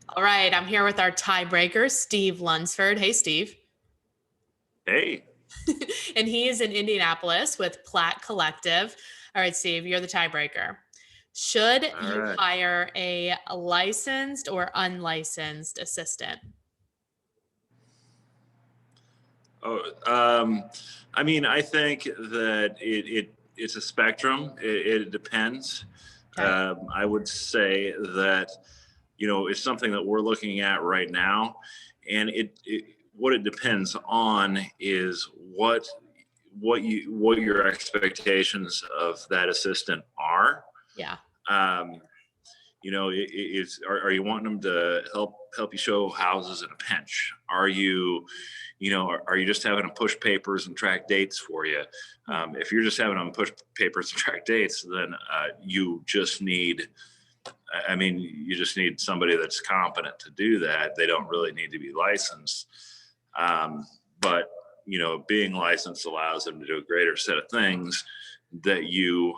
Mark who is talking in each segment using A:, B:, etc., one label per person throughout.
A: All right, I'm here with our tiebreaker, Steve Lunsford. Hey, Steve.
B: Hey,
A: And he is in Indianapolis with Plat Collective. All right, Steve, you're the tiebreaker. Should
B: all
A: you
B: right.
A: hire a licensed or unlicensed assistant?
B: Oh, I mean, I think that it's a spectrum. It depends.
A: Okay.
B: I would say that it's something that we're looking at right now, and what it depends on is what your expectations of that assistant are.
A: Yeah.
B: Um, are you wanting them to help you show houses in a pinch? Are you just having them push papers and track dates for you? If you're just having them push papers and track dates, then you just need somebody that's competent to do that. They don't really need to be licensed. But being licensed allows them to do a greater set of things that you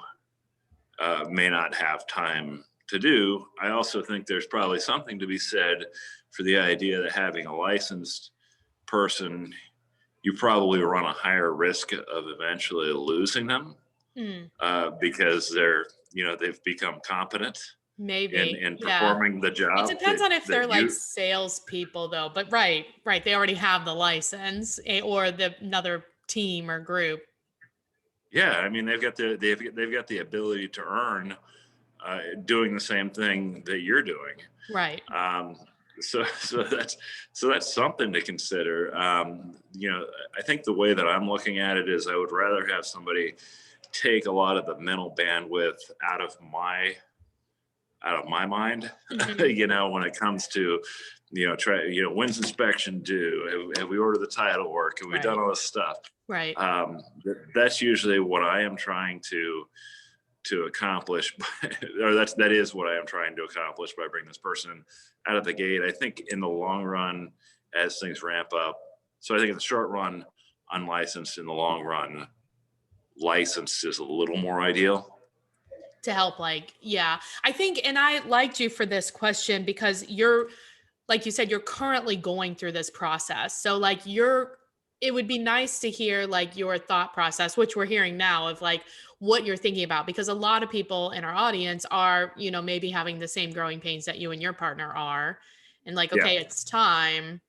B: may not have time to do. I also think there's probably something to be said for the idea that having a licensed person, you probably run a higher risk of eventually losing them
A: Hmm.
B: because they've become competent
A: Maybe.
B: in
A: Yeah.
B: performing the
A: It
B: job
A: depends on if they're
B: that
A: like
B: you.
A: salespeople, though. But right. They already have the license or another team or group.
B: Yeah, I mean they've got the ability to earn doing the same thing that you're doing.
A: Right.
B: Um, so that's something to consider. I think the way that I'm looking at it is I would rather have somebody take a lot of the mental bandwidth out of my mind.
A: Mhm.
B: When it comes to when's inspection due? Have we ordered the title work? Have we done
A: Right.
B: all this stuff?
A: Right.
B: That's usually what I am trying to accomplish, or that is what I am trying to accomplish by bringing this person out of the gate. I think in the long run, as things ramp up, so I think in the short run, unlicensed. In the long run, licensed is a little more ideal.
A: To help, yeah. I think, and I liked you for this question because you're, like you said, you're currently going through this process. So it would be nice to hear like your thought process, which we're hearing now of like what you're thinking about, because a lot of people in our audience are, maybe having the same growing pains that you and your partner are. And like,
B: Yeah.
A: okay, it's time.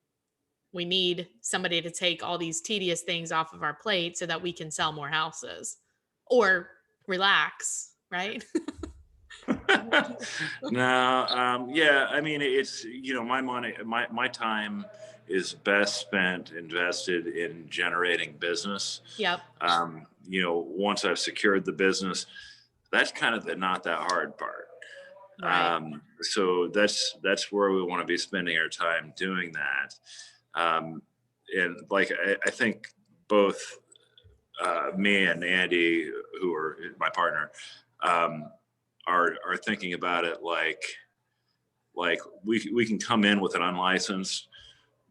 A: We need somebody to take all these tedious things off of our plate so that we can sell more houses or relax, right?
B: No, yeah, I mean, it's, my money, my time is best spent invested in generating business.
A: Yep.
B: Once I've secured the business, that's kind of the not that hard part.
A: Right.
B: So that's where we want to be spending our time doing that. And like, I think both me and Andy, who are my partner, um, are thinking about it like we can come in with an unlicensed,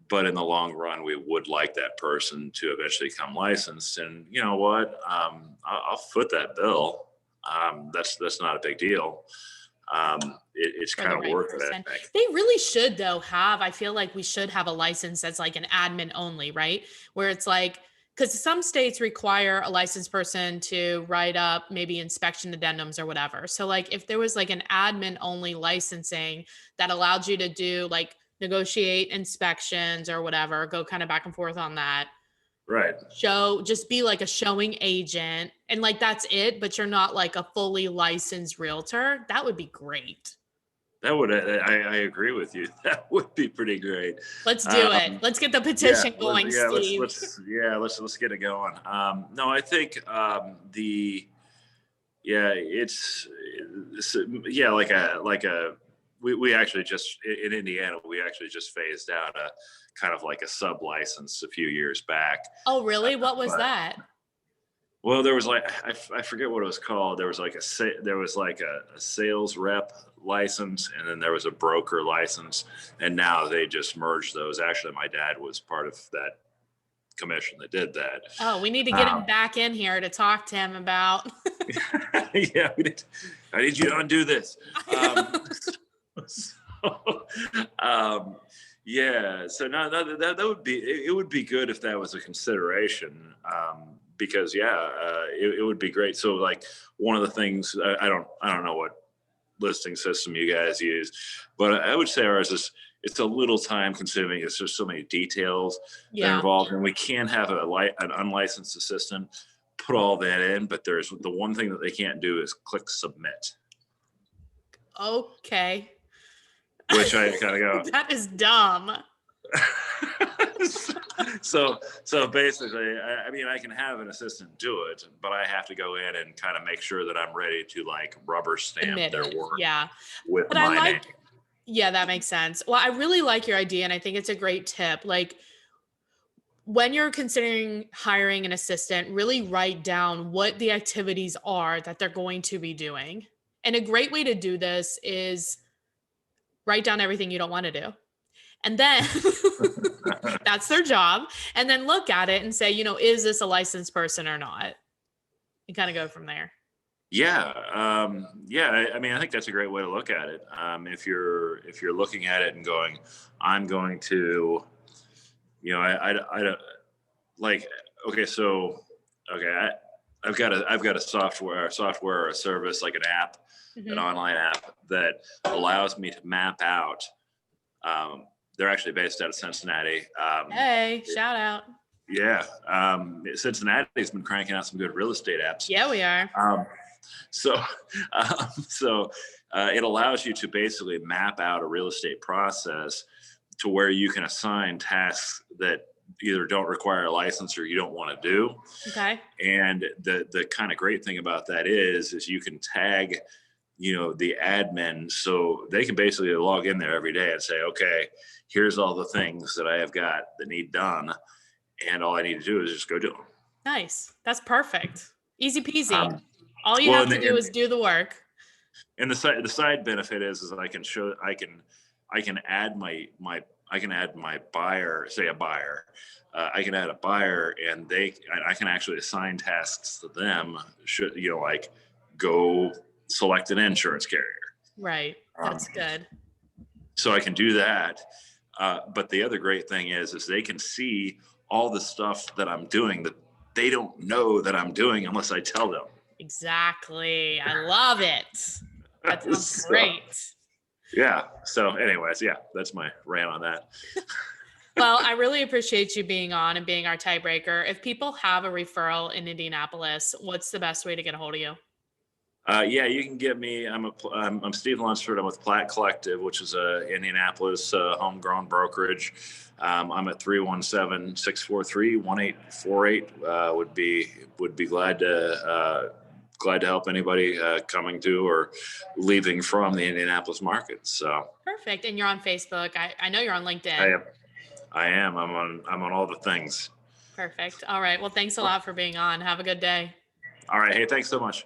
B: but in the long run, we would like that person to eventually become licensed. And you know what? I'll foot that bill. That's not a big deal. It's
A: For the
B: kind of
A: right
B: worth it,
A: person.
B: I think.
A: They really should though I feel like we should have a license that's like an admin only, right? Where it's like, because some states require a licensed person to write up maybe inspection addendums or whatever. So like if there was like an admin only licensing that allowed you to do like negotiate inspections or whatever, go kind of back and forth on that,
B: Right.
A: just be like a showing agent and like that's it, but you're not like a fully licensed realtor, that would be great.
B: That would I agree with you. That would be pretty great.
A: Let's do it.
B: Um,
A: Let's get the
B: yeah,
A: petition
B: let's,
A: going,
B: yeah, let's
A: Steve.
B: let's yeah let's get it going. No, I think the yeah it's yeah like a we actually just in Indiana we actually just phased out a kind of like a sub license a few years back.
A: Oh, really? What was
B: But
A: that?
B: well, there was like I forget what it was called. There was like a sales rep license, and then there was a broker license, and now they just merged those. Actually, my dad was part of that commission that did that.
A: Oh, we need to get him
B: Um,
A: back in here to talk to him about.
B: yeah, I need you to undo this. So, um, yeah. So no, that would be, it would be good if that was a consideration. Because yeah, it would be great. So like one of the things, I don't know what listing system you guys use, but I would say ours is, it's a little time consuming. It's just so many details that are
A: Yeah.
B: involved, and we can have an unlicensed assistant put all that in. But there's the one thing that they can't do is click submit,
A: Okay.
B: which I kind of go.
A: That is dumb.
B: So basically, I mean, I can have an assistant do it, but I have to go in and kind of make sure that I'm ready to like rubber stamp
A: Admit
B: their
A: it.
B: work
A: Yeah.
B: with
A: But I
B: my name.
A: like, yeah, that makes sense. Well, I really like your idea and I think it's a great tip. Like when you're considering hiring an assistant, really write down what the activities are that they're going to be doing. And a great way to do this is write down everything you don't want to do. And then that's their job. And then look at it and say, is this a licensed person or not? And kind of go from there.
B: Yeah, yeah. I mean, I think that's a great way to look at it. If you're looking at it and going, I'm going to, I don't like. Okay, so okay, I've got a software or a service like an app, an
A: Mhm.
B: online app that allows me to map out. They're actually based out of Cincinnati.
A: Hey, shout out.
B: Yeah, Cincinnati's been cranking out some good real estate apps.
A: Yeah, we are.
B: Um, so, it allows you to basically map out a real estate process to where you can assign tasks that either don't require a license or you don't want to do.
A: Okay.
B: And the kind of great thing about that is you can tag, the admin, so they can basically log in there every day and say, okay, here's all the things that I have got that need done, and all I need to do is just go do them.
A: Nice. That's perfect. Easy peasy.
B: Um,
A: All you
B: well,
A: have to do is do the work.
B: and the side benefit is that I can add I can add my buyer, say a buyer. I can add a buyer, and I can actually assign tasks to them. Should like go select an insurance carrier.
A: Right.
B: Um,
A: That's good.
B: so I can do that. But the other great thing is they can see all the stuff that I'm doing that they don't know that I'm doing unless I tell them.
A: Exactly. I love it. That sounds
B: So,
A: great.
B: yeah. So, anyways, yeah, that's my rant on that.
A: Well, I really appreciate you being on and being our tiebreaker. If people have a referral in Indianapolis, what's the best way to get a hold of you?
B: Yeah, you can get me. I'm Steve Lunsford. I'm with Plat Collective, which is a Indianapolis homegrown brokerage. I'm at 317-643-1848. Would be glad to help anybody coming to or leaving from the Indianapolis market. So
A: Perfect. And you're on Facebook. I know you're on
B: I
A: LinkedIn.
B: am. I'm on all the things.
A: Perfect. All right. Well, thanks a lot for being on. Have a good day.
B: All right. Hey, thanks so much.